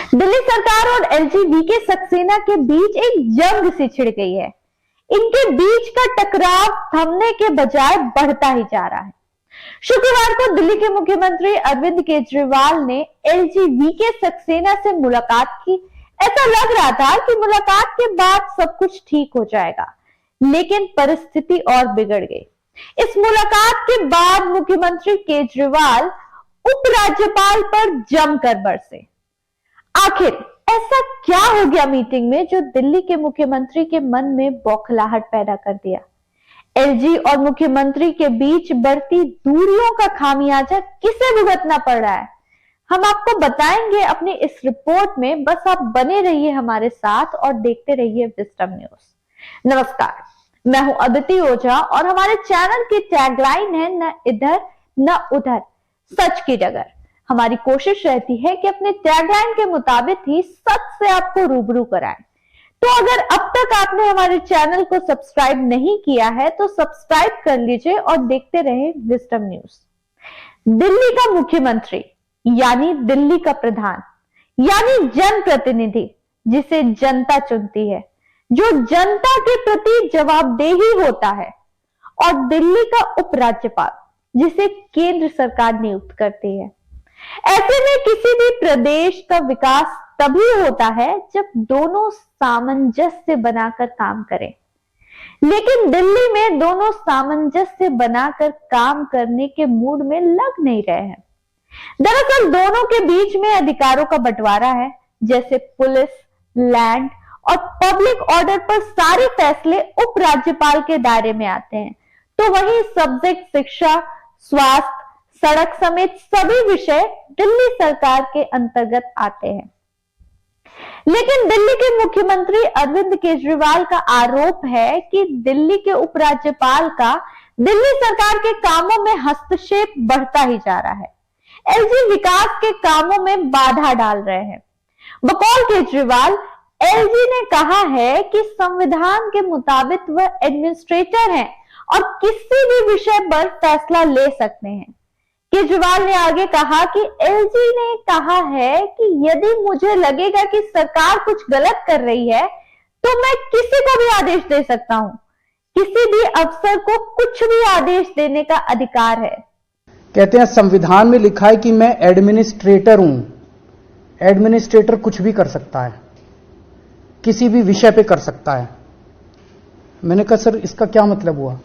दिल्ली सरकार और एलजी-वीके सक्सेना के बीच एक जंग सी छिड़ गई है। इनके बीच का टकराव थमने के बजाय बढ़ता ही जा रहा है। शुक्रवार को दिल्ली के मुख्यमंत्री अरविंद केजरीवाल ने एलजी-वीके सक्सेना से मुलाकात की। ऐसा लग रहा था कि मुलाकात के बाद सब कुछ ठीक हो जाएगा, लेकिन परिस्थिति और बिगड़ गई। इस मुलाकात के बाद मुख्यमंत्री केजरीवाल उपराज्यपाल पर जमकर बरसे। आखिर ऐसा क्या हो गया मीटिंग में जो दिल्ली के मुख्यमंत्री के मन में बौखलाहट पैदा कर दिया? एलजी और मुख्यमंत्री के बीच बढ़ती दूरियों का खामियाजा किसे भुगतना पड़ रहा है, हम आपको बताएंगे अपनी इस रिपोर्ट में। बस आप बने रहिए हमारे साथ और देखते रहिए विजडम न्यूज। नमस्कार, मैं हूं अदिति ओझा और हमारे चैनल की टैगलाइन है न इधर न उधर, सच की डगर। हमारी कोशिश रहती है कि अपने टैगलाइन के मुताबिक ही सच से आपको रूबरू कराएं। तो अगर अब तक आपने हमारे चैनल को सब्सक्राइब नहीं किया है तो सब्सक्राइब कर लीजिए और देखते रहें विजडम न्यूज। दिल्ली का मुख्यमंत्री यानी दिल्ली का प्रधान यानी जनप्रतिनिधि, जिसे जनता चुनती है, जो जनता के प्रति जवाबदेही होता है, और दिल्ली का उपराज्यपाल, जिसे केंद्र सरकार नियुक्त करती है। ऐसे में किसी भी प्रदेश का विकास तभी होता है जब दोनों सामंजस्य बनाकर काम करें, लेकिन दिल्ली में दोनों सामंजस्य बनाकर काम करने के मूड में लग नहीं रहे हैं। दरअसल दोनों के बीच में अधिकारों का बंटवारा है। जैसे पुलिस, लैंड और पब्लिक ऑर्डर पर सारे फैसले उपराज्यपाल के दायरे में आते हैं, तो वहीं सब्जेक्ट शिक्षा, स्वास्थ्य, सड़क समेत सभी विषय दिल्ली सरकार के अंतर्गत आते हैं। लेकिन दिल्ली के मुख्यमंत्री अरविंद केजरीवाल का आरोप है कि दिल्ली के उपराज्यपाल का दिल्ली सरकार के कामों में हस्तक्षेप बढ़ता ही जा रहा है। एलजी विकास के कामों में बाधा डाल रहे हैं। बकौल केजरीवाल, एलजी ने कहा है कि संविधान के मुताबिक वह एडमिनिस्ट्रेटर हैं और किसी भी विषय पर फैसला ले सकते हैं। केजरीवाल ने आगे कहा कि एलजी ने कहा है कि यदि मुझे लगेगा कि सरकार कुछ गलत कर रही है तो मैं किसी को भी आदेश दे सकता हूं। किसी भी अफसर को कुछ भी आदेश देने का अधिकार है। कहते हैं संविधान में लिखा है कि मैं एडमिनिस्ट्रेटर हूं। एडमिनिस्ट्रेटर कुछ भी कर सकता है, किसी भी विषय पे कर सकता है। मैंने कहा सर इसका क्या मतलब हुआ?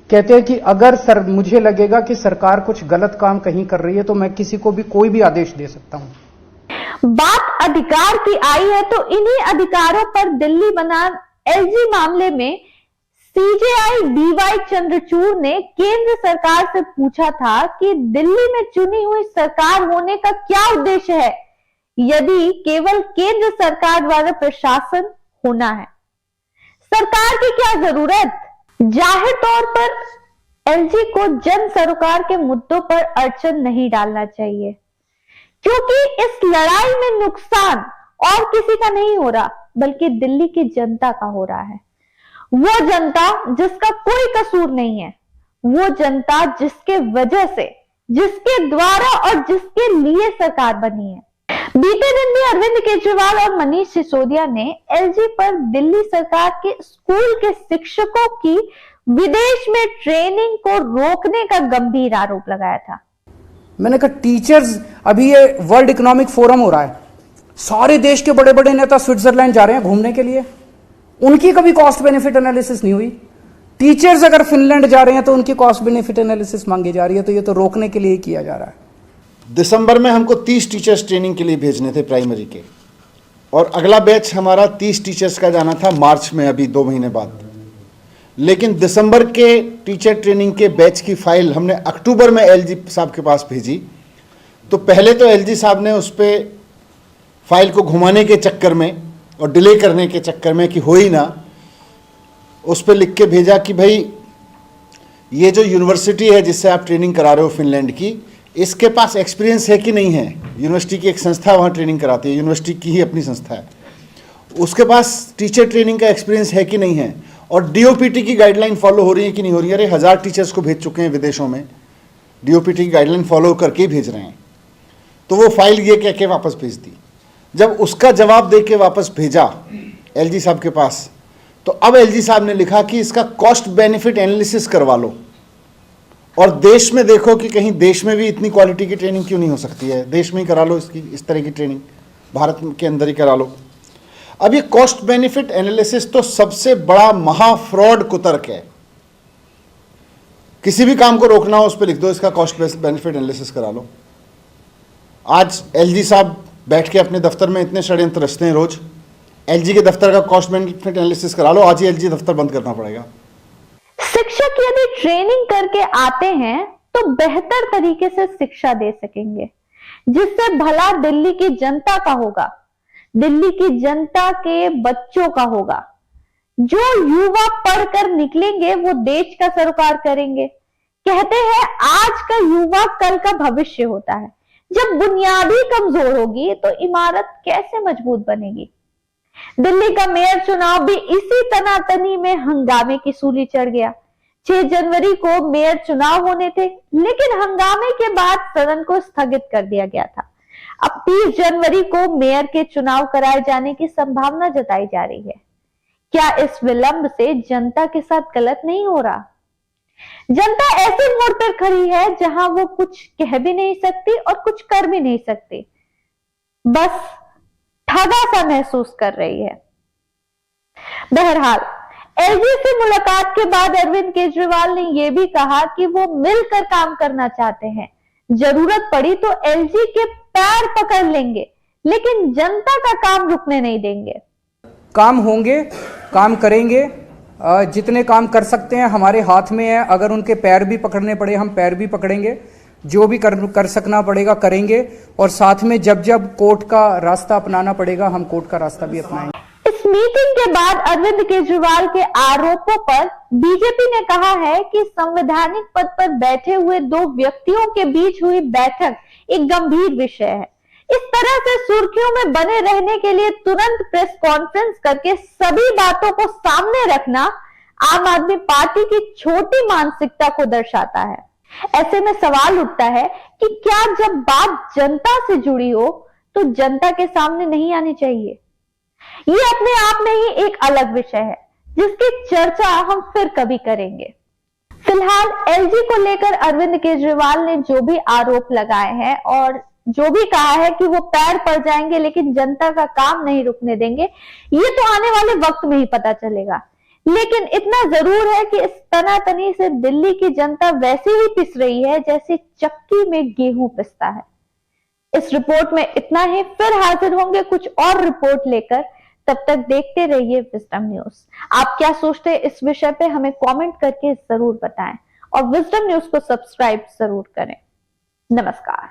कहते हैं कि अगर मुझे लगेगा कि सरकार कुछ गलत काम कहीं कर रही है तो मैं किसी को भी कोई भी आदेश दे सकता हूं। बात अधिकार की आई है तो इन्हीं अधिकारों पर दिल्ली बनाम एलजी मामले में सीजेआई डीवाई चंद्रचूड़ ने केंद्र सरकार से पूछा था कि दिल्ली में चुनी हुई सरकार होने का क्या उद्देश्य है, यदि केवल केंद्र सरकार द्वारा प्रशासन होना है। सरकार की क्या जरूरत? जाहिर तौर पर एलजी को जन सरोकार के मुद्दों पर अड़चन नहीं डालना चाहिए, क्योंकि इस लड़ाई में नुकसान और किसी का नहीं हो रहा बल्कि दिल्ली की जनता का हो रहा है। वो जनता जिसका कोई कसूर नहीं है, वो जनता जिसके वजह से, जिसके द्वारा और जिसके लिए सरकार बनी है। बीते दिन भी अरविंद केजरीवाल और मनीष सिसोदिया ने एलजी पर दिल्ली सरकार के स्कूल के शिक्षकों की विदेश में ट्रेनिंग को रोकने का गंभीर आरोप लगाया था। मैंने कहा टीचर्स, अभी ये वर्ल्ड इकोनॉमिक फोरम हो रहा है, सारे देश के बड़े बड़े नेता स्विट्जरलैंड जा रहे हैं घूमने के लिए, उनकी कभी कॉस्ट बेनिफिट एनालिसिस नहीं हुई। टीचर्स अगर फिनलैंड जा रहे हैं तो उनकी कॉस्ट बेनिफिट एनालिसिस मांगी जा रही है, तो ये तो रोकने के लिए ही किया जा रहा है। दिसंबर में हमको 30 टीचर्स ट्रेनिंग के लिए भेजने थे प्राइमरी के, और अगला बैच हमारा 30 टीचर्स का जाना था मार्च में, अभी 2 महीने बाद। लेकिन दिसंबर के टीचर ट्रेनिंग के बैच की फाइल हमने अक्टूबर में एलजी साहब के पास भेजी। तो पहले तो एलजी साहब ने उस पर फाइल को घुमाने के चक्कर में और डिले करने के चक्कर में कि हो ही ना, उस पर लिख के भेजा कि भाई ये जो यूनिवर्सिटी है जिससे आप ट्रेनिंग करा रहे हो फिनलैंड की, इसके पास एक्सपीरियंस है कि नहीं है। यूनिवर्सिटी की एक संस्था वहाँ ट्रेनिंग कराती है, यूनिवर्सिटी की ही अपनी संस्था है, उसके पास टीचर ट्रेनिंग का एक्सपीरियंस है कि नहीं है, और डीओपीटी की गाइडलाइन फॉलो हो रही है कि नहीं हो रही है। अरे 1000 टीचर्स को भेज चुके हैं विदेशों में, डीओपीटी की गाइडलाइन फॉलो करके ही भेज रहे हैं। तो वो फाइल ये कह के वापस भेज दी। जब उसका जवाब देके वापस भेजा एलजी साहब के पास, तो अब एलजी साहब ने लिखा कि इसका कॉस्ट बेनिफिट एनालिसिस करवा लो और देश में देखो कि कहीं देश में भी इतनी क्वालिटी की ट्रेनिंग क्यों नहीं हो सकती है, देश में ही करा लो इसकी, इस तरह की ट्रेनिंग भारत के अंदर ही करा लो। अब ये कॉस्ट बेनिफिट एनालिसिस तो सबसे बड़ा महा फ्रॉड कुतर्क है। किसी भी काम को रोकना हो उस पर लिख दो इसका कॉस्ट बेनिफिट एनालिसिस करा लो। आज एलजी साहब बैठ के अपने दफ्तर में इतने षड्यंत्र रचते हैं रोज, एलजी के दफ्तर का कॉस्ट बेनिफिट एनालिसिस करा लो, आज ही एलजी दफ्तर बंद करना पड़ेगा। शिक्षक यदि ट्रेनिंग करके आते हैं तो बेहतर तरीके से शिक्षा दे सकेंगे, जिससे भला दिल्ली की जनता का होगा, दिल्ली की जनता के बच्चों का होगा। जो युवा पढ़कर निकलेंगे वो देश का सरोकार करेंगे। कहते हैं आज का युवा कल का भविष्य होता है। जब बुनियादी कमजोर होगी तो इमारत कैसे मजबूत बनेगी। दिल्ली का मेयर चुनाव भी इसी तनातनी में हंगामे की सूली चढ़ गया। 6 जनवरी को मेयर चुनाव होने थे, लेकिन हंगामे के बाद सदन को स्थगित कर दिया गया था। अब 30 जनवरी को मेयर के चुनाव कराए जाने की संभावना जताई जा रही है। क्या इस विलंब से जनता के साथ गलत नहीं हो रहा? जनता ऐसे मोड़ पर खड़ी है जहां वो कुछ कह भी नहीं सकती और कुछ कर भी नहीं सकती, बस ठगा सा महसूस कर रही है। बहरहाल एलजी से मुलाकात के बाद अरविंद केजरीवाल ने यह भी कहा कि वो मिलकर काम करना चाहते हैं। जरूरत पड़ी तो एलजी के पैर पकड़ लेंगे, लेकिन जनता का काम रुकने नहीं देंगे। काम होंगे, काम करेंगे, जितने काम कर सकते हैं हमारे हाथ में है। अगर उनके पैर भी पकड़ने पड़े हम पैर भी पकड़ेंगे, जो भी कर सकना पड़ेगा करेंगे, और साथ में जब जब कोर्ट का रास्ता अपनाना पड़ेगा हम कोर्ट का रास्ता भी अपनाएंगे। इस मीटिंग के बाद अरविंद केजरीवाल के आरोपों पर बीजेपी ने कहा है कि संवैधानिक पद पर बैठे हुए 2 व्यक्तियों के बीच हुई बैठक एक गंभीर विषय है। इस तरह से सुर्खियों में बने रहने के लिए तुरंत प्रेस कॉन्फ्रेंस करके सभी बातों को सामने रखना आम आदमी पार्टी की छोटी मानसिकता को दर्शाता है। ऐसे में सवाल उठता है कि क्या जब बात जनता से जुड़ी हो तो जनता के सामने नहीं आनी चाहिए? ये अपने आप में ही एक अलग विषय है जिसकी चर्चा हम फिर कभी करेंगे। फिलहाल एलजी को लेकर अरविंद केजरीवाल ने जो भी आरोप लगाए हैं और जो भी कहा है कि वो पैर पड़ जाएंगे लेकिन जनता का काम नहीं रुकने देंगे, ये तो आने वाले वक्त में ही पता चलेगा। लेकिन इतना जरूर है कि इस तनातनी से दिल्ली की जनता वैसे ही पिस रही है जैसे चक्की में गेहूं पिसता है। इस रिपोर्ट में इतना ही, फिर हाजिर होंगे कुछ और रिपोर्ट लेकर। तब तक देखते रहिए विजडम न्यूज। आप क्या सोचते हैं इस विषय पे हमें कमेंट करके जरूर बताएं और विजडम न्यूज को सब्सक्राइब जरूर करें। नमस्कार।